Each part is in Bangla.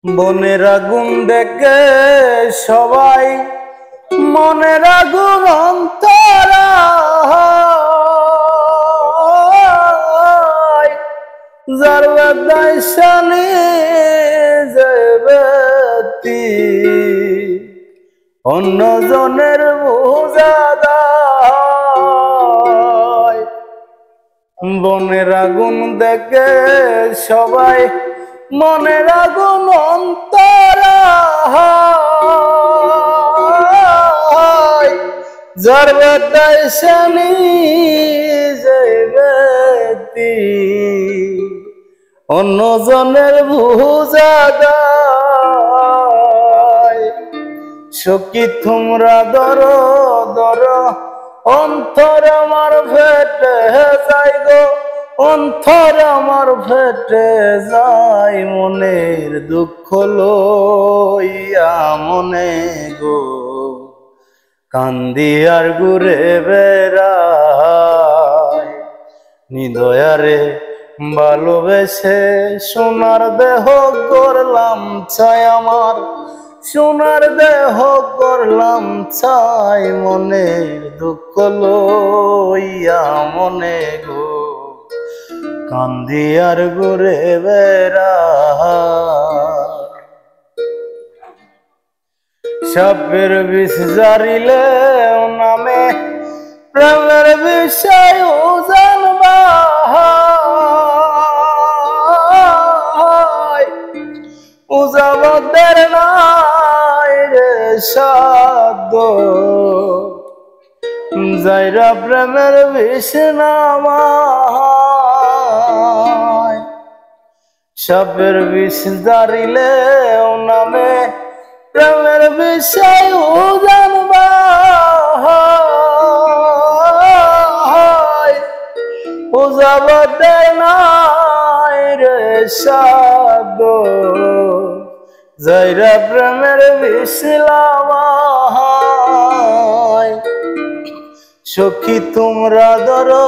বনের আগুন দেখে সবাই মনের আগুন অন্তরায় যার বেদায় শানি যেবেতি অন্য জনের বোঝা দায়। বনের আগুন দেখে সবাই মনের আগুন অন্তরায় যার বেদায় শানি যেবেতি অন্য জনের বোঝা দায়। সখী তোমরা ধরো ধরো অন্তর আমার ফেটে যায় গো, অন্তর আমার ফেটে যায় মনের দুঃখ লইয়া মনে গো, কান্দি আর ঘুরে বেড়ায়। নিদয়ারে ভালোবেসে সোনার দেহ করলাম ছাই আমার, সোনার দেহ করলাম ছাই মনের দুঃখ লইয়া মনে গো, কান্দি আর ঘুরে বেড়ায়। সাপের বিষ জারিলে নামে প্রেমের বিষয় জানবা উজাবদের নাই রে সাধ্য, যাইরা প্রেমের বিষ নামায়। সাপের বিষ জারিলে নামে প্রেমের বিষয় জানবা উজাবদের নাই রে সাধ্য, যাইরা প্রেমের বিষ নামায়। সখী তোমরা ধরো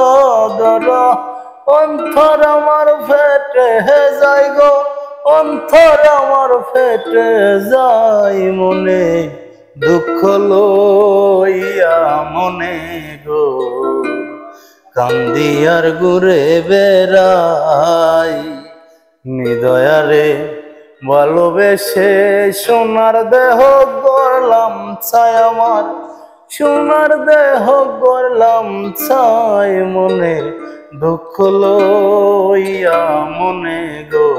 ধরো অন্তর আমার ফেটে যায় গো, অন্তর আমার ফেটে যায় মনে দুঃখ লইয়া মনে গো, কান্দি আর ঘুরে বেড়াই। নিদয়ারে ভালোবেসে সোনার দেহ করলাম ছাই আমার, সোনার দেহ করলাম ছাই মনের দুঃখ লইয়া মনে গো,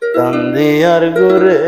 কান্দি আর ঘুরে